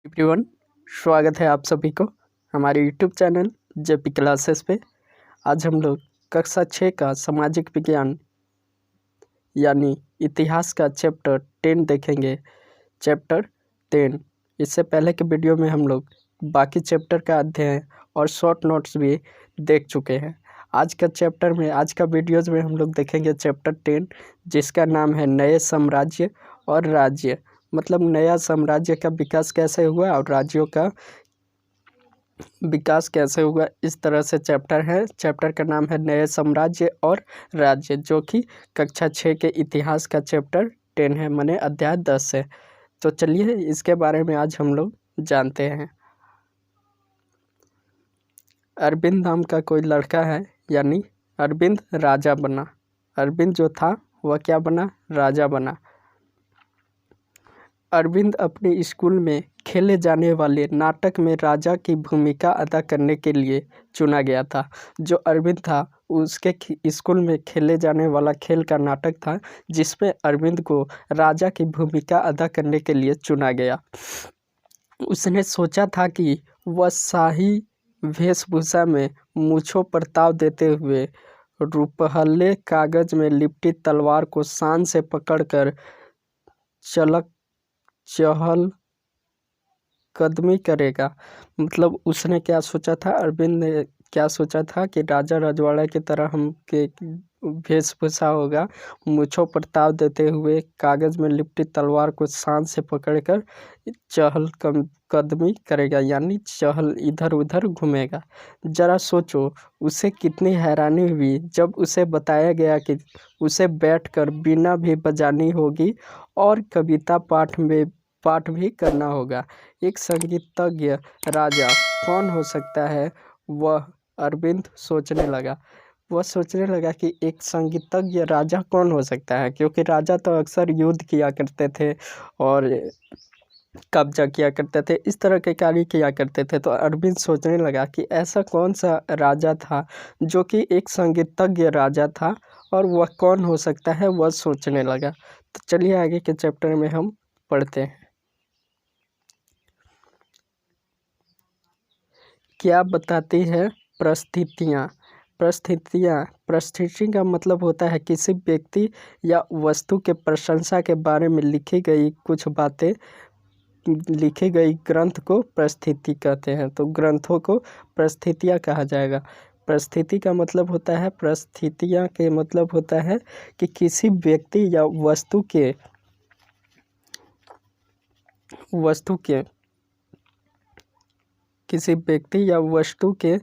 Everyone, स्वागत है आप सभी को हमारे यूट्यूब चैनल जेपी क्लासेस पे। आज हम लोग कक्षा 6 का सामाजिक विज्ञान यानी इतिहास का चैप्टर 10 देखेंगे। चैप्टर 10। इससे पहले के वीडियो में हम लोग बाकी चैप्टर का अध्ययन और शॉर्ट नोट्स भी देख चुके हैं। आज का वीडियोज़ में हम लोग देखेंगे चैप्टर 10, जिसका नाम है नए साम्राज्य और राज्य। मतलब नया साम्राज्य का विकास कैसे हुआ और राज्यों का विकास कैसे हुआ, इस तरह से चैप्टर है। चैप्टर का नाम है नए साम्राज्य और राज्य, जो कि कक्षा 6 के इतिहास का चैप्टर 10 है, माने अध्याय 10 है। तो चलिए इसके बारे में आज हम लोग जानते हैं। अरविंद नाम का कोई लड़का है, यानी अरविंद राजा बना। अरविंद जो था वह क्या बना? राजा बना। अरविंद अपने स्कूल में खेले जाने वाले नाटक में राजा की भूमिका अदा करने के लिए चुना गया था। जो अरविंद था उसके स्कूल में खेले जाने वाला खेल का नाटक था, जिसमें अरविंद को राजा की भूमिका अदा करने के लिए चुना गया। उसने सोचा था कि वह शाही वेशभूषा में मूंछों पर ताव देते हुए रुपहले कागज में लिपटी तलवार को शान से पकड़कर चहल कदमी करेगा। मतलब उसने क्या सोचा था, अरविंद ने क्या सोचा था कि राजा रजवाड़ा की तरह हम के वेशभूषा होगा, मूंछों पर ताव देते हुए कागज में लिपटी तलवार को शान से पकड़कर चहल कदमी करेगा, यानी चहल इधर उधर घूमेगा। जरा सोचो उसे कितनी हैरानी हुई जब उसे बताया गया कि उसे बैठकर बीना भी बजानी होगी और कविता पाठ भी करना होगा। एक संगीतज्ञ राजा कौन हो सकता है? वह अरविंद सोचने लगा कि एक संगीतज्ञ राजा कौन हो सकता है, क्योंकि राजा तो अक्सर युद्ध किया करते थे और कब्जा किया करते थे, इस तरह के कार्य किया करते थे। तो अरविंद सोचने लगा कि ऐसा कौन सा राजा था जो कि एक संगीतज्ञ राजा था, और वह कौन हो सकता है वह सोचने लगा। तो चलिए आगे के चैप्टर में हम पढ़ते हैं। क्या बताती है परिस्थितियाँ? परिस्थिति का मतलब होता है किसी व्यक्ति या वस्तु के प्रशंसा के बारे में लिखी गई कुछ बातें। लिखी गई ग्रंथ को परिस्थिति कहते हैं। तो ग्रंथों को परिस्थितियाँ कहा जाएगा। परिस्थिति का मतलब होता है, परिस्थितियाँ के मतलब होता है कि किसी व्यक्ति या वस्तु के किसी व्यक्ति या वस्तु के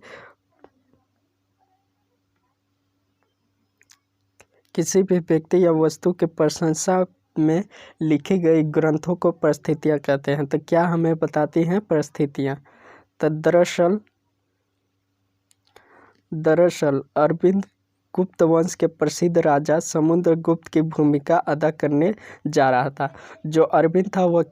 किसी भी व्यक्ति या वस्तु के प्रशंसा में लिखी गई ग्रंथों को परिस्थितियाँ कहते हैं। तो क्या हमें बताती हैं परिस्थितियाँ? तो दरअसल अरविंद गुप्त वंश के प्रसिद्ध राजा समुद्रगुप्त की भूमिका अदा करने जा रहा था। जो अरविंद था वह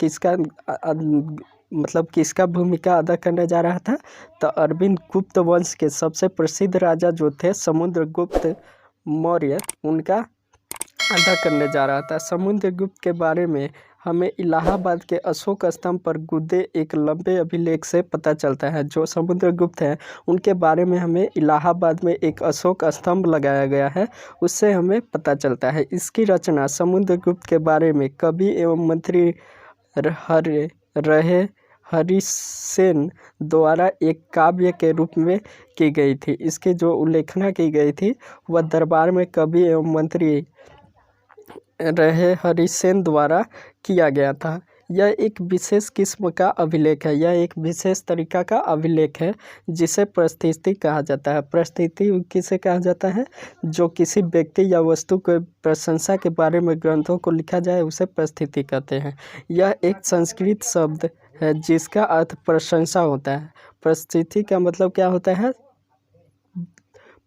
किसका भूमिका अदा करने जा रहा था? तो अरविंद गुप्त वंश के सबसे प्रसिद्ध राजा जो थे समुद्रगुप्त मौर्य, उनका अदा करने जा रहा था। समुद्रगुप्त के बारे में हमें इलाहाबाद के अशोक स्तंभ पर गुदे एक लंबे अभिलेख से पता चलता है। जो समुद्रगुप्त हैं उनके बारे में हमें इलाहाबाद में एक अशोक स्तंभ लगाया गया है, उससे हमें पता चलता है। इसकी रचना समुद्रगुप्त के बारे में कवि एवं मंत्री रहे हरिसेन द्वारा एक काव्य के रूप में की गई थी। इसकी जो उल्लेखना की गई थी वह दरबार में कवि एवं मंत्री रहे हरिसेन द्वारा किया गया था। यह एक विशेष किस्म का अभिलेख है, यह एक विशेष तरीका का अभिलेख है जिसे परिस्थिति कहा जाता है। परिस्थिति किसे कहा जाता है? जो किसी व्यक्ति या वस्तु के प्रशंसा के बारे में ग्रंथों को लिखा जाए उसे परिस्थिति कहते हैं। यह एक संस्कृत शब्द है जिसका अर्थ प्रशंसा होता है। परिस्थिति का मतलब क्या होता है?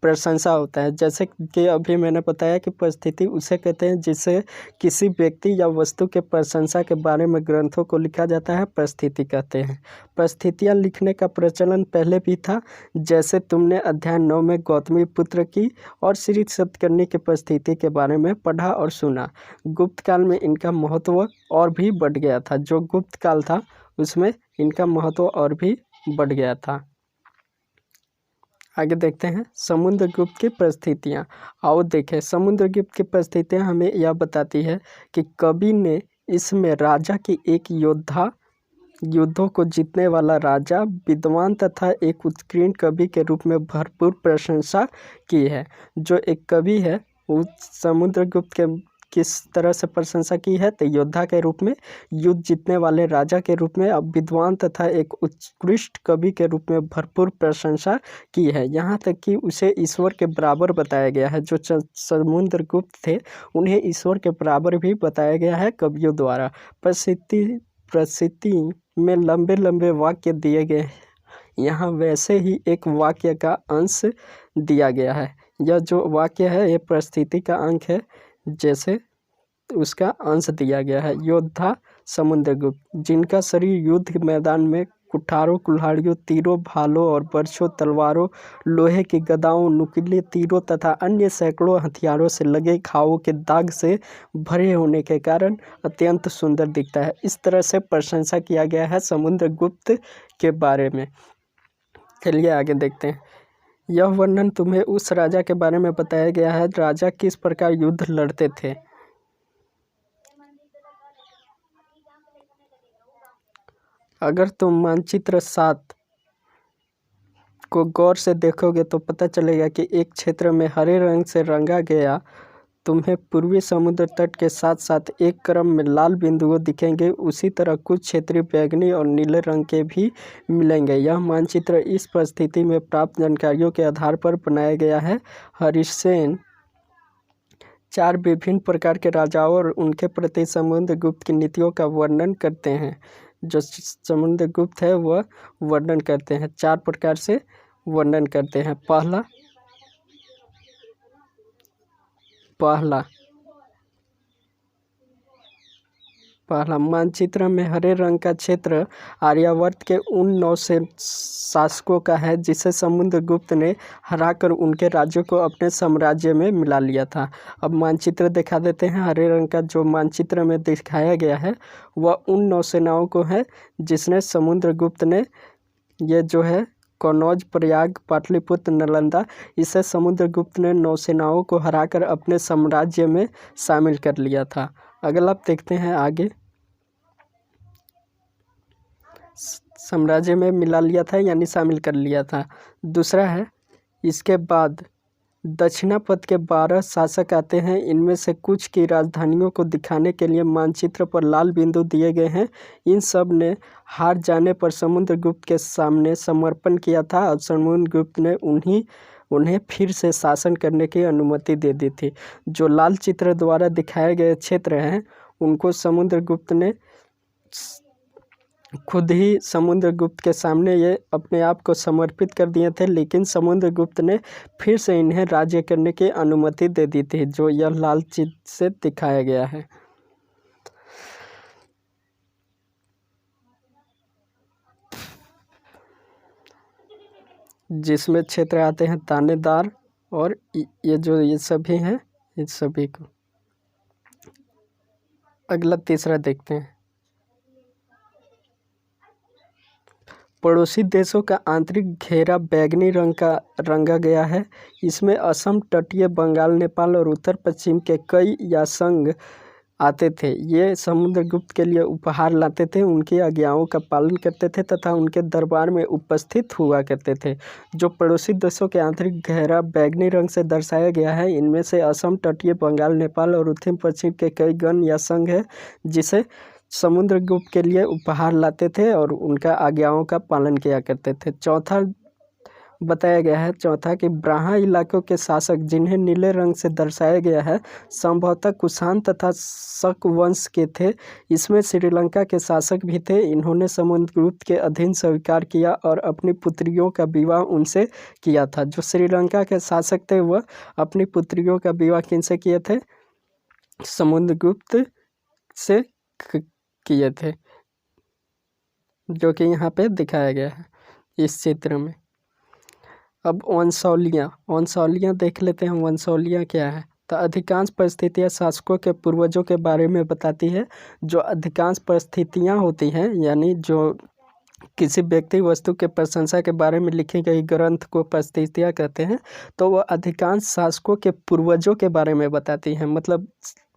प्रशंसा होता है। जैसे कि अभी मैंने बताया कि परिस्थिति उसे कहते हैं जिसे किसी व्यक्ति या वस्तु के प्रशंसा के बारे में ग्रंथों को लिखा जाता है, परिस्थिति कहते हैं। परिस्थितियाँ लिखने का प्रचलन पहले भी था, जैसे तुमने अध्याय 9 में गौतमीपुत्र की और श्री सतकर्णी की परिस्थिति के बारे में पढ़ा और सुना। गुप्त काल में इनका महत्व और भी बढ़ गया था। जो गुप्त काल था उसमें इनका महत्व और भी बढ़ गया था। आगे देखते हैं समुद्रगुप्त की परिस्थितियाँ। आओ देखें, समुद्रगुप्त की परिस्थितियाँ हमें यह बताती है कि कवि ने इसमें राजा की एक युद्धों को जीतने वाला राजा, विद्वान तथा एक उत्कीर्ण कवि के रूप में भरपूर प्रशंसा की है। जो एक कवि है वो समुद्रगुप्त के किस तरह से प्रशंसा की है, तो योद्धा के रूप में, युद्ध जीतने वाले राजा के रूप में, अब विद्वान तथा एक उत्कृष्ट कवि के रूप में भरपूर प्रशंसा की है। यहाँ तक कि उसे ईश्वर के बराबर बताया गया है। जो समुद्रगुप्त थे उन्हें ईश्वर के बराबर भी बताया गया है कवियों द्वारा। प्रसिद्धि में लंबे लंबे वाक्य दिए गए हैं। यहाँ वैसे ही एक वाक्य का अंश दिया गया है। यह जो वाक्य है ये परिस्थिति का अंक है, जैसे उसका अंश दिया गया है। योद्धा समुद्रगुप्त, जिनका शरीर युद्ध मैदान में कुठारों, कुल्हाड़ियों, तीरों, भालों और बर्छों, तलवारों, लोहे की गदाओं, नुकीले तीरों तथा अन्य सैकड़ों हथियारों से लगे घावों के दाग से भरे होने के कारण अत्यंत सुंदर दिखता है। इस तरह से प्रशंसा किया गया है समुद्रगुप्त के बारे में। चलिए आगे देखते हैं। यह वर्णन तुम्हें उस राजा के बारे में बताया गया है, राजा किस प्रकार युद्ध लड़ते थे। अगर तुम मानचित्र 7 को गौर से देखोगे तो पता चलेगा कि एक क्षेत्र में हरे रंग से रंगा गया तुम्हें पूर्वी समुद्र तट के साथ साथ एक क्रम में लाल बिंदुओं दिखेंगे। उसी तरह कुछ क्षेत्रीय बैंगनी और नीले रंग के भी मिलेंगे। यह मानचित्र इस परिस्थिति में प्राप्त जानकारियों के आधार पर बनाया गया है। हरिसेन 4 विभिन्न प्रकार के राजाओं और उनके प्रति समुद्रगुप्त की नीतियों का वर्णन करते हैं। जो समुद्रगुप्त है वह वर्णन करते हैं, 4 प्रकार से वर्णन करते हैं। पहला मानचित्र में हरे रंग का क्षेत्र आर्यावर्त के उन 9 से शासकों का है जिसे समुद्रगुप्त ने हराकर उनके राज्यों को अपने साम्राज्य में मिला लिया था। अब मानचित्र दिखा देते हैं। हरे रंग का जो मानचित्र में दिखाया गया है वह उन 9 सेनाओं को है जिसने समुद्रगुप्त ने, ये जो है कनौज, प्रयाग, पाटलिपुत्र, नालंदा, इसे समुद्रगुप्त ने नौसेनाओं को हराकर अपने साम्राज्य में शामिल कर लिया था। अगला आप देखते हैं आगे, साम्राज्य में मिला लिया था यानी शामिल कर लिया था। दूसरा है, इसके बाद दक्षिणापथ के 12 शासक आते हैं। इनमें से कुछ की राजधानियों को दिखाने के लिए मानचित्र पर लाल बिंदु दिए गए हैं। इन सब ने हार जाने पर समुद्रगुप्त के सामने समर्पण किया था और समुद्रगुप्त ने उन्हें फिर से शासन करने की अनुमति दे दी थी। जो लाल चित्र द्वारा दिखाए गए क्षेत्र हैं उनको समुद्रगुप्त ने खुद ही समुद्रगुप्त के सामने ये अपने आप को समर्पित कर दिए थे, लेकिन समुद्रगुप्त ने फिर से इन्हें राज्य करने की अनुमति दे दी थी, जो यह लाल चित्र से दिखाया गया है। जिसमें क्षेत्र आते हैं तानेदार और ये सभी हैं, इन सभी को। अगला तीसरा देखते हैं। पड़ोसी देशों का आंतरिक घेरा बैंगनी रंग का रंगा गया है। इसमें असम, तटीय बंगाल, नेपाल और उत्तर पश्चिम के कई यासंग आते थे। ये समुद्रगुप्त के लिए उपहार लाते थे, उनकी आज्ञाओं का पालन करते थे तथा उनके दरबार में उपस्थित हुआ करते थे। जो पड़ोसी देशों के आंतरिक घेरा बैंगनी रंग से दर्शाया गया है, इनमें से असम, तटीय बंगाल, नेपाल और उत्तर पश्चिम के कई गण या संघ है जिसे समुद्रगुप्त के लिए उपहार लाते थे और उनका आज्ञाओं का पालन किया करते थे। चौथा बताया गया है, चौथा कि ब्राह्मण इलाकों के शासक, जिन्हें नीले रंग से दर्शाया गया है, संभवतः कुषाण तथा शक वंश के थे। इसमें श्रीलंका के शासक भी थे। इन्होंने समुद्रगुप्त के अधीन स्वीकार किया और अपनी पुत्रियों का विवाह उनसे किया था। जो श्रीलंका के शासक थे वह अपनी पुत्रियों का विवाह किनसे किए थे? समुद्रगुप्त से किए थे, जो कि यहाँ पे दिखाया गया है इस चित्र में। अब वंशावलियाँ देख लेते हैं। वंशावलियाँ क्या है? तो अधिकांश परिस्थितियाँ शासकों के पूर्वजों के बारे में बताती है। जो अधिकांश परिस्थितियाँ होती हैं, यानी जो किसी व्यक्ति वस्तु के प्रशंसा के बारे में लिखी गई ग्रंथ को परिस्थितियाँ कहते हैं। तो वह अधिकांश शासकों के पूर्वजों के बारे में बताती हैं, मतलब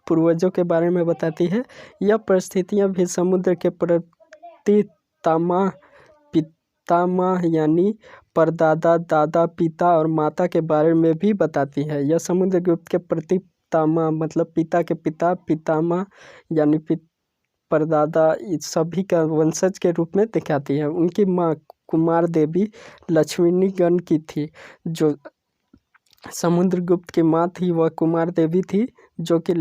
पूर्वजों के बारे में बताती है। यह परिस्थितियाँ भी समुद्र के पितामह पितामह यानी परदादा, दादा, पिता और माता के बारे में भी बताती है। यह समुद्रगुप्त के पितामह मतलब पिता के पिता, पितामह यानी परदादा, इस सभी का वंशज के रूप में दिखाती है। उनकी माँ कुमार देवी लक्ष्मीगण की थी। जो समुद्रगुप्त की माँ थी वह कुमार देवी थी, जो कि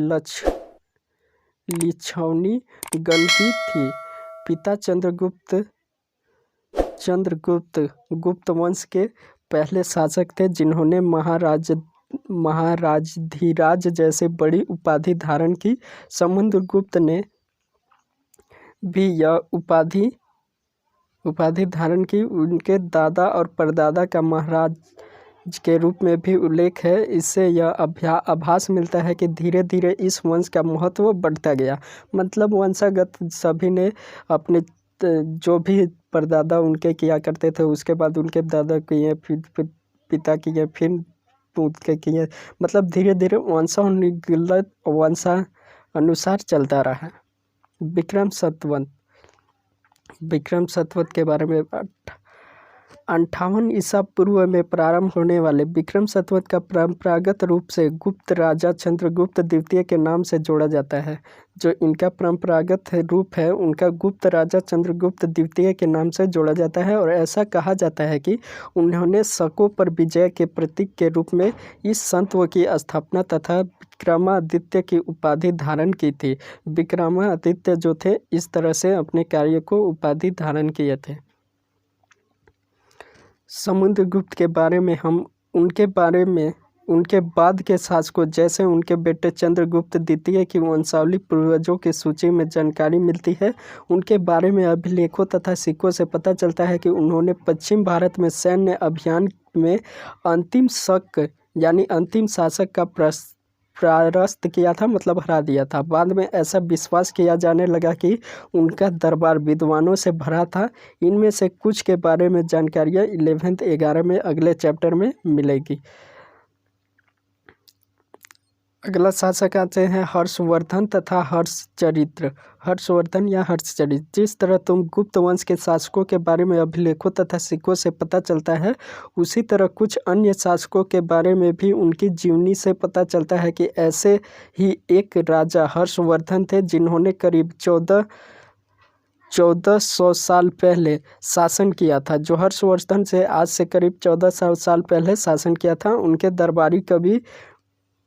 लिच्छौनी गण की थी। पिता चंद्रगुप्त गुप्त वंश के पहले शासक थे, जिन्होंने महाराजाधिराज जैसे बड़ी उपाधि धारण की। समुद्रगुप्त ने भी यह उपाधि धारण की। उनके दादा और परदादा का महाराज के रूप में भी उल्लेख है। इससे यह आभास मिलता है कि धीरे धीरे इस वंश का महत्व बढ़ता गया। मतलब वंशागत सभी ने अपने जो भी परदादा उनके किया करते थे, उसके बाद उनके दादा किए, फिर पिता किए, फिर उनके किए, मतलब धीरे धीरे वंशानुसार चलता रहा। विक्रम संवत के बारे में 58 ईसा पूर्व में प्रारंभ होने वाले विक्रम संवत का परंपरागत रूप से गुप्त राजा चंद्रगुप्त द्वितीय के नाम से जोड़ा जाता है। जो इनका परंपरागत रूप है, उनका गुप्त राजा चंद्रगुप्त द्वितीय के नाम से जोड़ा जाता है। और ऐसा कहा जाता है कि उन्होंने शकों पर विजय के प्रतीक के रूप में इस संत्व की स्थापना तथा विक्रमादित्य की उपाधि धारण की थी। विक्रमादित्य जो थे, इस तरह से अपने कार्य को उपाधि धारण किए थे। समुद्रगुप्त के बारे में हम उनके बाद के शासकों जैसे उनके बेटे चंद्रगुप्त द्वितीय की वंशावली पूर्वजों की सूची में जानकारी मिलती है। उनके बारे में अभिलेखों तथा सिक्कों से पता चलता है कि उन्होंने पश्चिम भारत में सैन्य अभियान में अंतिम शासक का परास्त किया था, मतलब हरा दिया था। बाद में ऐसा विश्वास किया जाने लगा कि उनका दरबार विद्वानों से भरा था। इनमें से कुछ के बारे में जानकारियाँ 11 में अगले चैप्टर में मिलेगी। अगला शासक आते हैं हर्षवर्धन तथा हर्षचरित्र। हर्षवर्धन या हर्षचरित्र। जिस तरह तुम गुप्त वंश के शासकों के बारे में अभिलेखों तथा सिक्कों से पता चलता है, उसी तरह कुछ अन्य शासकों के बारे में भी उनकी जीवनी से पता चलता है कि ऐसे ही एक राजा हर्षवर्धन थे, जिन्होंने करीब 1400 साल पहले शासन किया था। जो हर्षवर्धन से आज से करीब 1400 साल पहले शासन किया था, उनके दरबारी कवि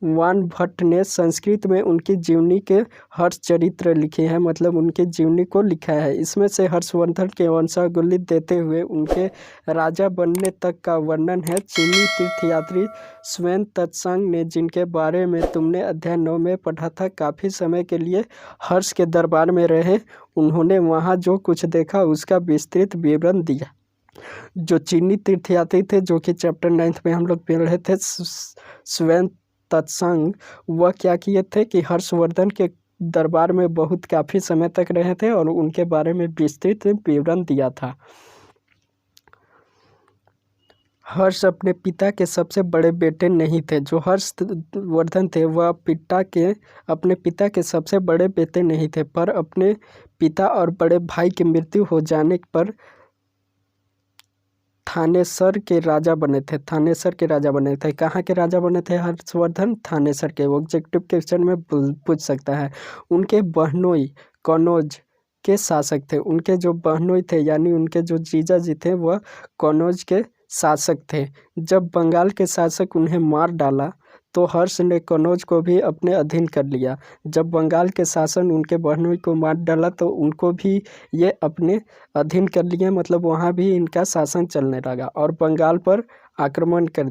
वानभट्ट ने संस्कृत में उनकी जीवनी के हर्षचरित्र लिखे हैं, मतलब उनकी जीवनी को लिखा है। इसमें से हर्षवर्धन के वंशावली देते हुए उनके राजा बनने तक का वर्णन है। चीनी तीर्थयात्री स्वयं तत्संग ने, जिनके बारे में तुमने अध्याय 9 में पढ़ा था, काफ़ी समय के लिए हर्ष के दरबार में रहे। उन्होंने वहाँ जो कुछ देखा उसका विस्तृत विवरण दिया। जो चीनी तीर्थयात्री थे, जो कि चैप्टर 9 में हम लोग पढ़ रहे थे, स्वयं तत्संग, वह क्या किए थे कि हर्षवर्धन के दरबार में काफ़ी समय तक रहे थे और उनके बारे में विस्तृत विवरण दिया था। हर्ष अपने पिता के सबसे बड़े बेटे नहीं थे। जो हर्षवर्धन थे वह अपने पिता के सबसे बड़े बेटे नहीं थे, पर अपने पिता और बड़े भाई की मृत्यु हो जाने पर थानेसर के राजा बने थे। कहाँ के राजा बने थे हर्षवर्धन? थानेसर के। वो ऑब्जेक्टिव क्वेश्चन में पूछ सकता है। उनके बहनोई कनौज के शासक थे। उनके जो बहनोई थे, यानी उनके जो जीजा जी थे, वह कनौज के शासक थे। जब बंगाल के शासक उन्हें मार डाला तो हर्ष ने कनौज को भी अपने अधीन कर लिया। जब बंगाल के शासन उनके बहनोई को मार डाला तो उनको भी ये अपने अधीन कर लिया, मतलब वहाँ भी इनका शासन चलने लगा और बंगाल पर आक्रमण कर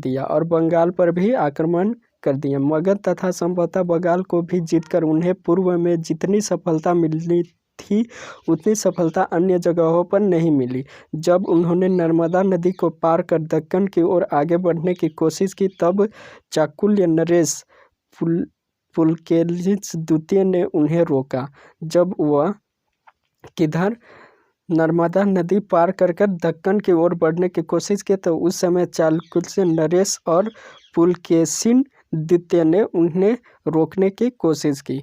दिया। मगध तथा संभवतः बंगाल को भी जीतकर उन्हें पूर्व में जितनी सफलता मिली थी, उतनी सफलता अन्य जगहों पर नहीं मिली। जब उन्होंने नर्मदा नदी को पार कर दक्कन की ओर आगे बढ़ने की कोशिश की, तब चाकुल्य नरेश पुलकेशिन द्वितीय ने उन्हें रोका। जब वह किधर नर्मदा नदी पार कर दक्कन की ओर बढ़ने की कोशिश की तो उस समय चालुक्य नरेश और पुलकेशिन द्वितीय ने उन्हें रोकने की कोशिश की।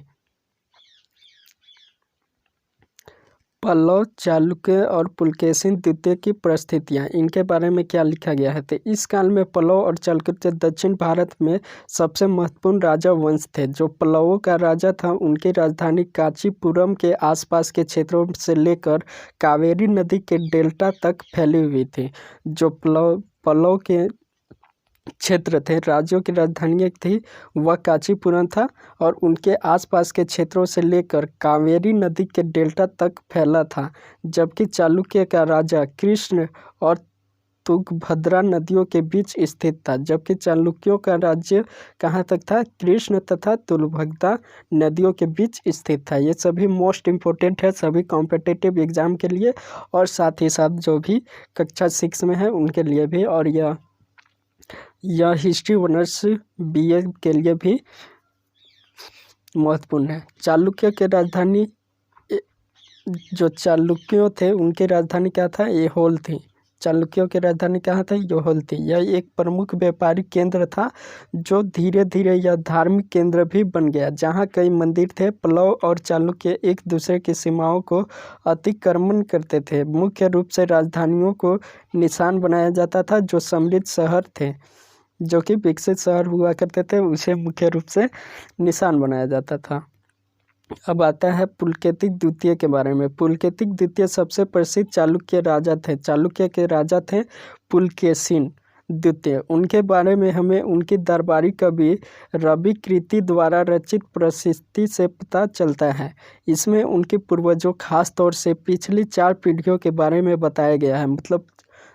पल्लव, चालुक्य और पुलकेशिन द्वितीय की परिस्थितियाँ, इनके बारे में क्या लिखा गया है। तो इस काल में पल्लव और चालुक्य दक्षिण भारत में सबसे महत्वपूर्ण राजा वंश थे। जो पल्लवों का राजा था उनकी राजधानी कांचीपुरम के आसपास के क्षेत्रों से लेकर कावेरी नदी के डेल्टा तक फैली हुई थी। जो पल्लव के क्षेत्र थे, राज्यों की राजधानी थी, वह कांचीपुरम था और उनके आसपास के क्षेत्रों से लेकर कावेरी नदी के डेल्टा तक फैला था। जबकि चालुक्य का राजा कृष्ण और तुंगभद्रा नदियों के बीच स्थित था। जबकि चालुक्यों का राज्य कहाँ तक था, कृष्ण तथा तुंगभद्रा नदियों के बीच स्थित था। ये सभी मोस्ट इम्पोर्टेंट है सभी कॉम्पिटिटिव एग्जाम के लिए और साथ ही साथ जो भी कक्षा 6 में है उनके लिए भी, और यह हिस्ट्री ऑनर्स बीए के लिए भी महत्वपूर्ण है। चालुक्य के राजधानी, जो चालुक्यों थे उनकी राजधानी क्या था, ऐहोल थी। चालुक्यों की राजधानी कहाँ थी, ऐहोल थी। यह एक प्रमुख व्यापारिक केंद्र था जो धीरे धीरे यह धार्मिक केंद्र भी बन गया, जहाँ कई मंदिर थे। पल्लव और चालुक्य एक दूसरे की सीमाओं को अतिक्रमण करते थे। मुख्य रूप से राजधानियों को निशान बनाया जाता था जो समृद्ध शहर थे, जो कि विकसित शहर हुआ करते थे, उसे मुख्य रूप से निशान बनाया जाता था। अब आता है पुलकेशिन द्वितीय के बारे में। पुलकेशिन द्वितीय सबसे प्रसिद्ध चालुक्य राजा थे। चालुक्य के राजा थे पुलकेशिन द्वितीय। उनके बारे में हमें उनकी दरबारी कवि रवि कृति द्वारा रचित प्रसिद्धि से पता चलता है। इसमें उनके पूर्वजों, खास तौर से पिछली 4 पीढ़ियों के बारे में बताया गया है। मतलब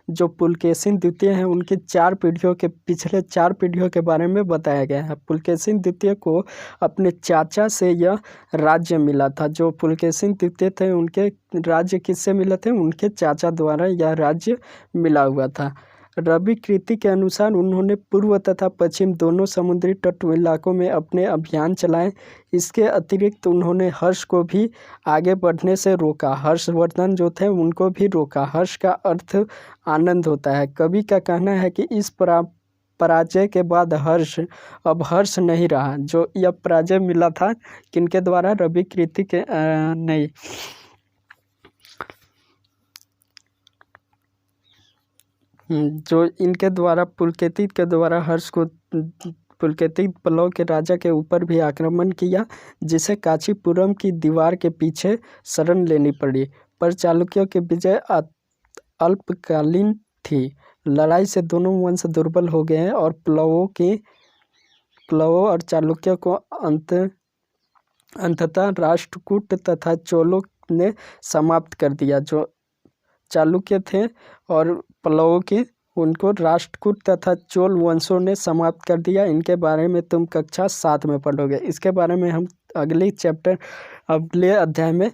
जो पुलकेशिन द्वितीय हैं उनकी 4 पीढ़ियों के, पिछले 4 पीढ़ियों के बारे में बताया गया है। पुलकेशिन द्वितीय को अपने चाचा से यह राज्य मिला था। जो पुलकेशिन द्वितीय थे उनके राज्य किससे मिले थे, उनके चाचा द्वारा यह राज्य मिला हुआ था। रवि कृति के अनुसार उन्होंने पूर्व तथा पश्चिम दोनों समुद्री तट इलाकों में अपने अभियान चलाए। इसके अतिरिक्त उन्होंने हर्ष को भी आगे बढ़ने से रोका। हर्षवर्धन जो थे उनको भी रोका। हर्ष का अर्थ आनंद होता है। कवि का कहना है कि इस पराजय के बाद अब हर्ष नहीं रहा। जो यह पराजय मिला था किनके द्वारा, रवि कृति के नहीं, जो इनके द्वारा पुलकेशिन के द्वारा हर्ष को, पुलकेशिन पल्लव के राजा के ऊपर भी आक्रमण किया, जिसे कांचीपुरम की दीवार के पीछे शरण लेनी पड़ी। पर चालुक्यों की विजय अल्पकालीन थी। लड़ाई से दोनों वंश दुर्बल हो गए और पल्लवों और चालुक्यों को अंततः राष्ट्रकूट तथा चोलों ने समाप्त कर दिया। जो चालुक्य थे और पल्लवों के, उनको राष्ट्रकूट तथा चोल वंशों ने समाप्त कर दिया। इनके बारे में तुम कक्षा 7 में पढ़ोगे। इसके बारे में हम अगले अध्याय में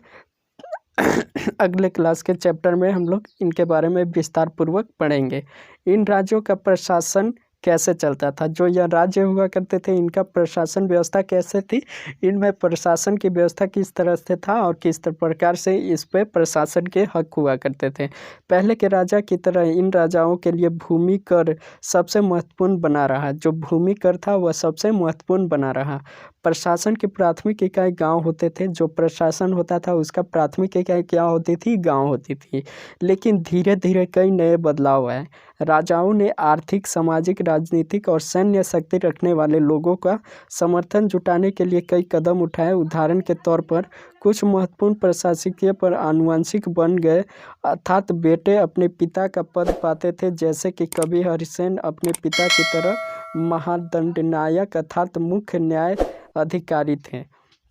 अगले क्लास के चैप्टर में हम लोग इनके बारे में विस्तार पूर्वक पढ़ेंगे। इन राज्यों का प्रशासन कैसे चलता था, जो यह राज्य हुआ करते थे इनका प्रशासन व्यवस्था कैसे थी, इनमें प्रशासन की व्यवस्था किस तरह से था और किस प्रकार से इस पे प्रशासन के हक हुआ करते थे। पहले के राजा की तरह इन राजाओं के लिए भूमि कर सबसे महत्वपूर्ण बना रहा। जो भूमि कर था वह सबसे महत्वपूर्ण बना रहा। प्रशासन की प्राथमिक इकाई गांव होते थे। जो प्रशासन होता था उसका प्राथमिक इकाई क्या होती थी, गांव होती थी। लेकिन धीरे धीरे कई नए बदलाव आए। राजाओं ने आर्थिक, सामाजिक, राजनीतिक और सैन्य शक्ति रखने वाले लोगों का समर्थन जुटाने के लिए कई कदम उठाए। उदाहरण के तौर पर कुछ महत्वपूर्ण प्रशासकीय पर आनुवंशिक बन गए, अर्थात बेटे अपने पिता का पद पाते थे। जैसे कि कवि हरिसेन अपने पिता की तरह महादंडनायक अर्थात मुख्य न्याय अधिकारी थे।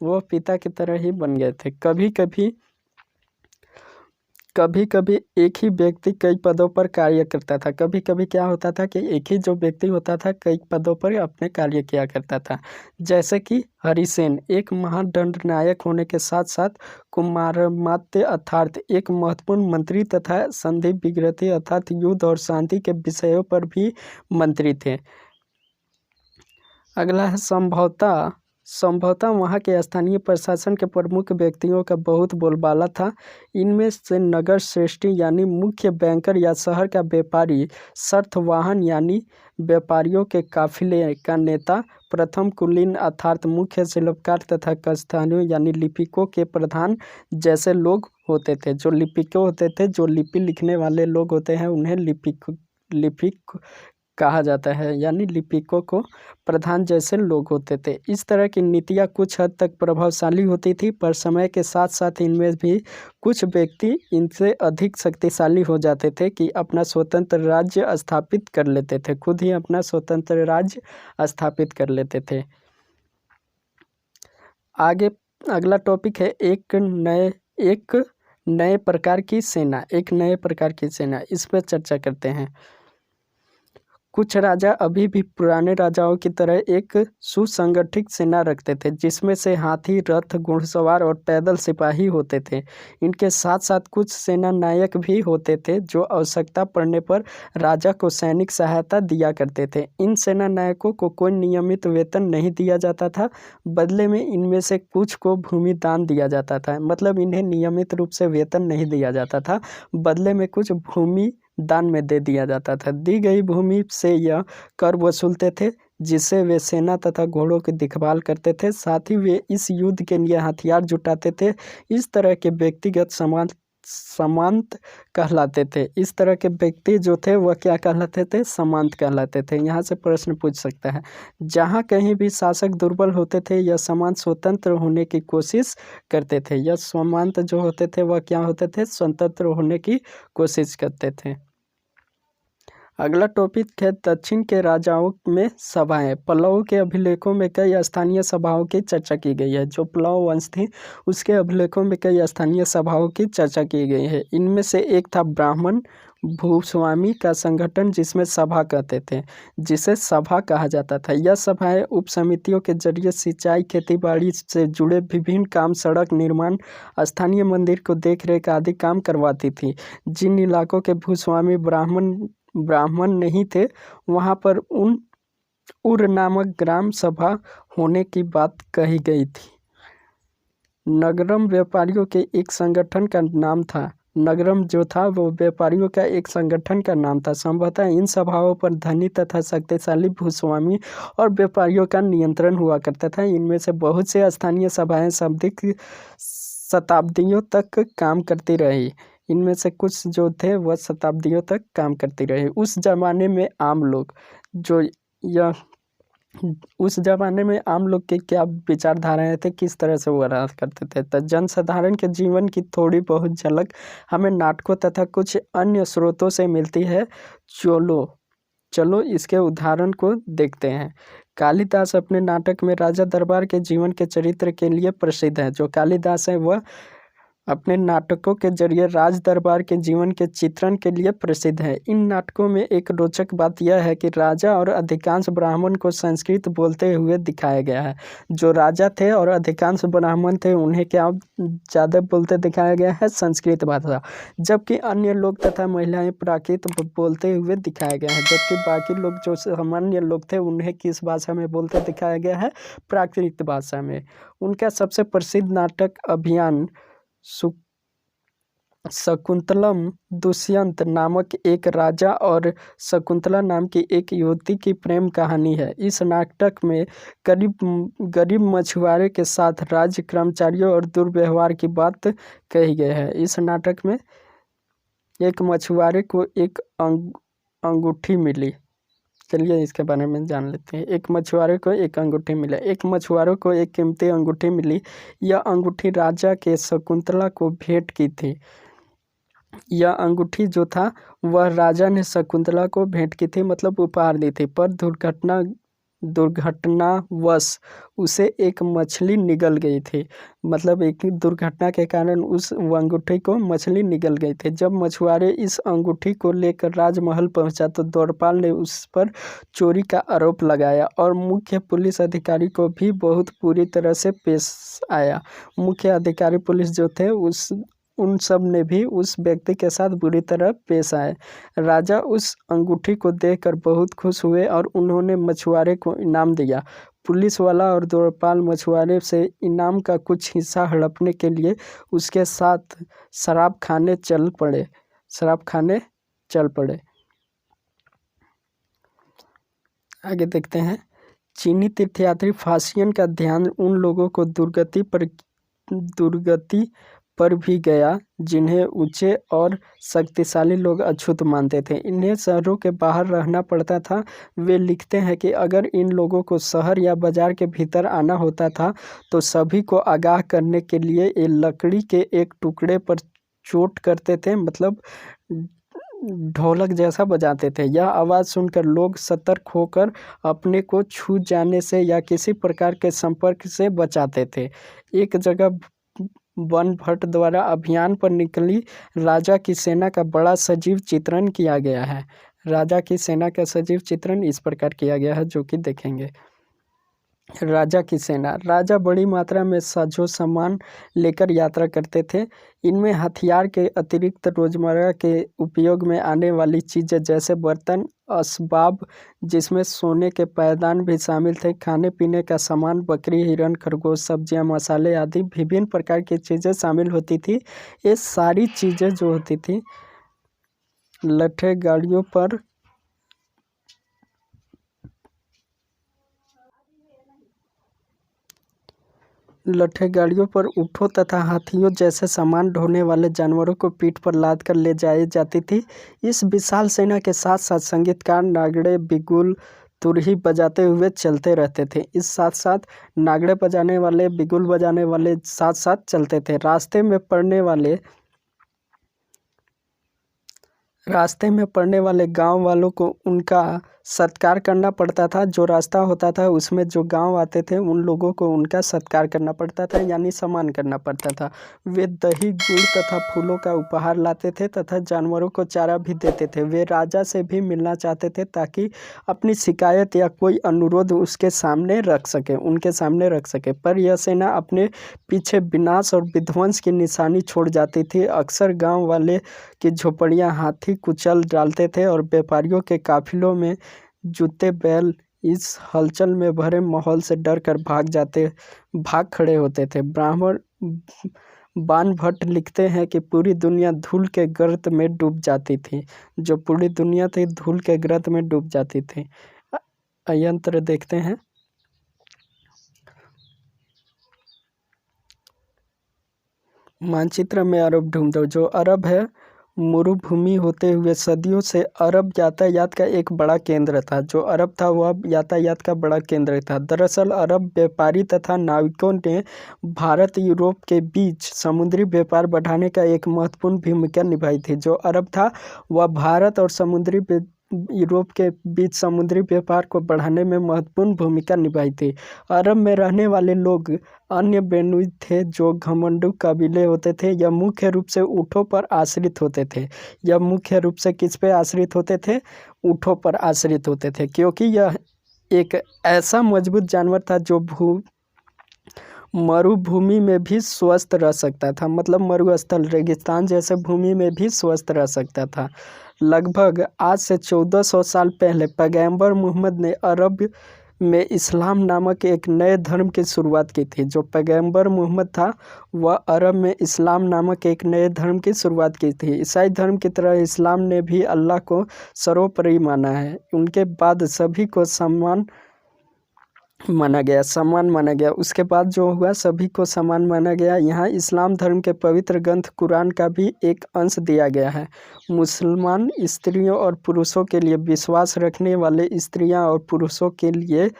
वो पिता की तरह ही बन गए थे। कभी कभी एक ही व्यक्ति कई पदों पर कार्य करता था। कभी कभी क्या होता था कि एक ही जो व्यक्ति होता था कई पदों पर अपने कार्य किया करता था। जैसे कि हरिसेन एक महादंडनायक होने के साथ साथ कुमारमात्य अर्थात एक महत्वपूर्ण मंत्री तथा संधि विग्रही अर्थात युद्ध और शांति के विषयों पर भी मंत्री थे। अगला है संभवतः वहाँ के स्थानीय प्रशासन के प्रमुख व्यक्तियों का बहुत बोलबाला था। इनमें से नगर श्रेष्ठी यानी मुख्य बैंकर या शहर का व्यापारी, वाहन यानी व्यापारियों के काफिले का नेता, प्रथम कुलीन अर्थात मुख्य शिल्पकार तथा कस्तानियों यानी लिपिकों के प्रधान जैसे लोग होते थे। जो लिपिकों होते थे, जो लिपि लिखने वाले लोग होते हैं, उन्हें लिपिक कहा जाता है, यानी लिपिकों को प्रधान जैसे लोग होते थे। इस तरह की नीतियाँ कुछ हद तक प्रभावशाली होती थी, पर समय के साथ साथ इनमें भी कुछ व्यक्ति इनसे अधिक शक्तिशाली हो जाते थे कि अपना स्वतंत्र राज्य स्थापित कर लेते थे, खुद ही अपना स्वतंत्र राज्य स्थापित कर लेते थे। आगे अगला टॉपिक है एक नए प्रकार की सेना। एक नए प्रकार की सेना, इस पर चर्चा करते हैं। कुछ राजा अभी भी पुराने राजाओं की तरह एक सुसंगठित सेना रखते थे, जिसमें से हाथी, रथ, घुड़सवार और पैदल सिपाही होते थे। इनके साथ साथ कुछ सेना नायक भी होते थे, जो आवश्यकता पड़ने पर राजा को सैनिक सहायता दिया करते थे। इन सेना नायकों को कोई नियमित वेतन नहीं दिया जाता था, बदले में इनमें से कुछ को भूमि दान दिया जाता था। मतलब इन्हें नियमित रूप से वेतन नहीं दिया जाता था, बदले में कुछ भूमि दान में दे दिया जाता था। दी गई भूमि से यह कर वसूलते थे, जिससे वे सेना तथा घोड़ों की देखभाल करते थे। साथ ही वे इस युद्ध के लिए हथियार जुटाते थे। इस तरह के व्यक्तिगत सामंत कहलाते थे। इस तरह के व्यक्ति जो थे वह क्या कहलाते थे? सामंत कहलाते थे। यहाँ से प्रश्न पूछ सकता है। जहाँ कहीं भी शासक दुर्बल होते थे, यह सामंत स्वतंत्र होने की कोशिश करते थे। यह सामंत जो होते थे वह क्या होते थे? स्वतंत्र होने की कोशिश करते थे। अगला टॉपिक है दक्षिण के राजाओं में सभाएं। पल्लव के अभिलेखों में कई स्थानीय सभाओं की चर्चा की गई है। जो पल्लव वंश थी उसके अभिलेखों में कई स्थानीय सभाओं की चर्चा की गई है। इनमें से एक था ब्राह्मण भूस्वामी का संगठन, जिसमें सभा कहते थे, जिसे सभा कहा जाता था। यह सभाएं उप समितियों के जरिए सिंचाई, खेतीबाड़ी से जुड़े विभिन्न काम, सड़क निर्माण, स्थानीय मंदिर को देखरेख आदि काम करवाती थी। जिन इलाकों के भूस्वामी ब्राह्मण नहीं थे, वहाँ पर उर नामक ग्राम सभा होने की बात कही गई थी। नगरम व्यापारियों के एक संगठन का नाम था। नगरम जो था वो व्यापारियों का एक संगठन का नाम था। संभवतः इन सभाओं पर धनी तथा शक्तिशाली भूस्वामी और व्यापारियों का नियंत्रण हुआ करता था। इनमें से बहुत से स्थानीय सभाएं शताब्दियों तक काम करती रही। इनमें से कुछ जो थे वह शताब्दियों तक काम करती रही। उस जमाने में आम लोग के क्या विचारधाराएं थे, किस तरह से वो रहा करते थे। तो जनसाधारण के जीवन की थोड़ी बहुत झलक हमें नाटकों तथा कुछ अन्य स्रोतों से मिलती है। चलो इसके उदाहरण को देखते हैं। कालिदास अपने नाटक में राजा दरबार के जीवन के चरित्र के लिए प्रसिद्ध है। जो कालिदास है वह अपने नाटकों के जरिए राज दरबार के जीवन के चित्रण के लिए प्रसिद्ध है। इन नाटकों में एक रोचक बात यह है कि राजा और अधिकांश ब्राह्मण को संस्कृत बोलते हुए दिखाया गया है। जो राजा थे और अधिकांश ब्राह्मण थे, उन्हें क्या ज़्यादा बोलते दिखाया गया है? संस्कृत भाषा। जबकि अन्य लोग तथा महिलाएं प्राकृत बोलते हुए दिखाया गया है। जबकि बाकी लोग जो सामान्य लोग थे, उन्हें किस भाषा में बोलते दिखाया गया है? प्राकृत भाषा में। उनका सबसे प्रसिद्ध नाटक अभियान शकुंतलम दुष्यंत नामक एक राजा और शकुंतला नाम की एक युवती की प्रेम कहानी है। इस नाटक में गरीब मछुआरे के साथ राज्य कर्मचारियों और दुर्व्यवहार की बात कही गई है। इस नाटक में एक मछुआरे को एक अंगूठी मिली। चलिए इसके बारे में जान लेते हैं। एक मछुआरे को एक अंगूठी मिला। एक मछुआरों को एक कीमती अंगूठी मिली। यह अंगूठी राजा के शकुंतला को भेंट की थी। यह अंगूठी जो था वह राजा ने शकुंतला को भेंट की थी, मतलब उपहार दी थी। पर दुर्घटनावश उसे एक मछली निगल गई थी। मतलब एक दुर्घटना के कारण उस अंगूठी को मछली निगल गई थी। जब मछुआरे इस अंगूठी को लेकर राजमहल पहुंचा तो द्वारपाल ने उस पर चोरी का आरोप लगाया और मुख्य पुलिस अधिकारी को भी बहुत बुरी तरह से पेश आया। मुख्य अधिकारी पुलिस जो थे उन सब ने भी उस व्यक्ति के साथ बुरी तरह पेश आए। राजा उस अंगूठी को देखकर बहुत खुश हुए और उन्होंने मछुआरे को इनाम दिया। पुलिस वाला और द्वारपाल मछुआरे से इनाम का कुछ हिस्सा हड़पने के लिए उसके साथ शराब खाने चल पड़े। आगे देखते हैं। चीनी तीर्थयात्री फासियन का ध्यान उन लोगों को दुर्गति पर भी गया जिन्हें ऊंचे और शक्तिशाली लोग अछूत मानते थे। इन्हें शहरों के बाहर रहना पड़ता था। वे लिखते हैं कि अगर इन लोगों को शहर या बाजार के भीतर आना होता था तो सभी को आगाह करने के लिए ये लकड़ी के एक टुकड़े पर चोट करते थे, मतलब ढोलक जैसा बजाते थे। यह आवाज़ सुनकर लोग सतर्क होकर अपने को छू जाने से या किसी प्रकार के संपर्क से बचाते थे। एक जगह वन भट्ट द्वारा अभियान पर निकली राजा की सेना का बड़ा सजीव चित्रण किया गया है। राजा की सेना का सजीव चित्रण इस प्रकार किया गया है, जो कि देखेंगे। राजा की सेना। राजा बड़ी मात्रा में साजो सामान लेकर यात्रा करते थे। इनमें हथियार के अतिरिक्त रोजमर्रा के उपयोग में आने वाली चीज़ें जैसे बर्तन, असबाब जिसमें सोने के पैदान भी शामिल थे, खाने पीने का सामान, बकरी, हिरन, खरगोश, सब्जियां, मसाले आदि विभिन्न प्रकार की चीज़ें शामिल होती थी। ये सारी चीज़ें जो होती थी लट्ठे गाड़ियों पर ऊँटों तथा हाथियों जैसे सामान ढोने वाले जानवरों को पीठ पर लाद कर ले जाई जाती थी। इस विशाल सेना के साथ साथ संगीतकार नागड़े, बिगुल, तुरही बजाते हुए चलते रहते थे। इस साथ साथ नागड़े बजाने वाले, बिगुल बजाने वाले साथ साथ चलते थे। रास्ते में पड़ने वाले गांव वालों को उनका सत्कार करना पड़ता था। जो रास्ता होता था उसमें जो गांव आते थे उन लोगों को उनका सत्कार करना पड़ता था, यानी सम्मान करना पड़ता था। वे दही, गुड़ तथा फूलों का उपहार लाते थे तथा जानवरों को चारा भी देते थे। वे राजा से भी मिलना चाहते थे ताकि अपनी शिकायत या कोई अनुरोध उनके सामने रख सके। पर यह सेना अपने पीछे विनाश और विध्वंस की निशानी छोड़ जाती थी। अक्सर गाँव वाले की झोपड़ियाँ हाथी कुचल डालते थे और व्यापारियों के काफिलों में जुते बैल इस हलचल में भरे माहौल से डर कर भाग खड़े होते थे। ब्राह्मण बाणभट्ट लिखते हैं कि पूरी दुनिया धूल के गर्त में डूब जाती थी। जो पूरी दुनिया थी धूल के गर्त में डूब जाती थी। यंत्र देखते हैं। मानचित्र में अरब ढूंढो। जो अरब है मरुभूमि होते हुए सदियों से अरब यातायात का एक बड़ा केंद्र था। दरअसल अरब व्यापारी तथा नाविकों ने भारत यूरोप के बीच समुद्री व्यापार बढ़ाने का एक महत्वपूर्ण भूमिका निभाई थी। जो अरब था वह भारत और यूरोप के बीच समुद्री व्यापार को बढ़ाने में महत्वपूर्ण भूमिका निभाई थी। अरब में रहने वाले लोग अन्य बेदुइन थे जो घमंडू कबीले होते थे। यह मुख्य रूप से ऊँटों पर आश्रित होते थे। ऊँटों पर आश्रित होते थे क्योंकि यह एक ऐसा मजबूत जानवर था जो मरुभूमि में भी स्वस्थ रह सकता था, मतलब मरुस्थल रेगिस्तान जैसे भूमि में भी स्वस्थ रह सकता था। लगभग आज से 1400 साल पहले पैगंबर मोहम्मद ने अरब में इस्लाम नामक एक नए धर्म की शुरुआत की थी। जो पैगंबर मोहम्मद था वह अरब में इस्लाम नामक एक नए धर्म की शुरुआत की थी। ईसाई धर्म की तरह इस्लाम ने भी अल्लाह को सर्वोपरि माना है। उनके बाद सभी को सम्मान माना गया। उसके बाद जो हुआ सभी को समान माना गया। यहाँ इस्लाम धर्म के पवित्र ग्रंथ कुरान का भी एक अंश दिया गया है। मुसलमान स्त्रियों और पुरुषों के लिए विश्वास रखने वाले स्त्रियां और पुरुषों के लिए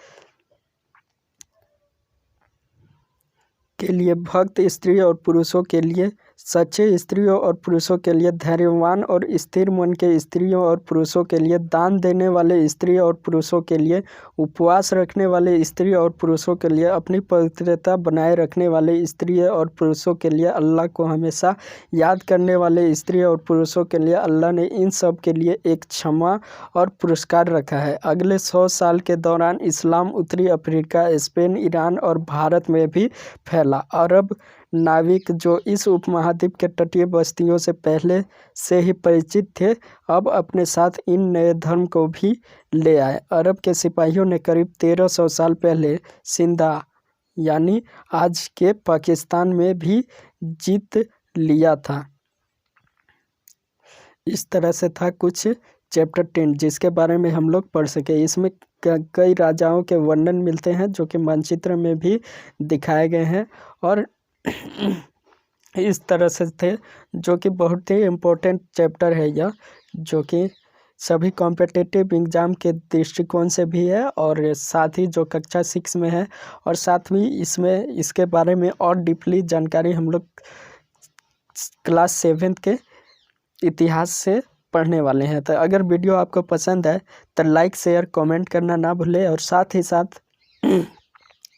भक्त स्त्री और पुरुषों के लिए सच्चे स्त्रियों और पुरुषों के लिए धैर्यवान और स्थिर मन के स्त्रियों और पुरुषों के लिए दान देने वाले स्त्री और पुरुषों के लिए उपवास रखने वाले स्त्री और पुरुषों के लिए अपनी पवित्रता बनाए रखने वाले स्त्री और पुरुषों के लिए अल्लाह को हमेशा याद करने वाले स्त्री और पुरुषों के लिए अल्लाह ने इन सब के लिए एक क्षमा और पुरस्कार रखा है। अगले 100 साल के दौरान इस्लाम उत्तरी अफ्रीका, स्पेन, ईरान और भारत में भी फैला। अरब नाविक जो इस उपमहाद्वीप के तटीय बस्तियों से पहले से ही परिचित थे, अब अपने साथ इन नए धर्म को भी ले आए। अरब के सिपाहियों ने करीब 1300 साल पहले सिंधा यानी आज के पाकिस्तान में भी जीत लिया था। इस तरह से था कुछ चैप्टर 10 जिसके बारे में हम लोग पढ़ सके। इसमें कई राजाओं के वर्णन मिलते हैं जो कि मानचित्र में भी दिखाए गए हैं और इस तरह से थे, जो कि बहुत ही इम्पोर्टेंट चैप्टर है यह, जो कि सभी कॉम्पिटिटिव एग्ज़ाम के दृष्टिकोण से भी है और साथ ही जो कक्षा 6 में है, और साथ ही इसमें इसके बारे में और डीपली जानकारी हम लोग क्लास 7 के इतिहास से पढ़ने वाले हैं। तो अगर वीडियो आपको पसंद है तो लाइक शेयर कमेंट करना ना भूले और साथ ही साथ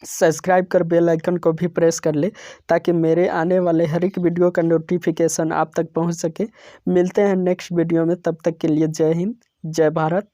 सब्सक्राइब कर बेल आइकन को भी प्रेस कर ले ताकि मेरे आने वाले हर एक वीडियो का नोटिफिकेशन आप तक पहुंच सके। मिलते हैं नेक्स्ट वीडियो में, तब तक के लिए जय हिंद, जय भारत।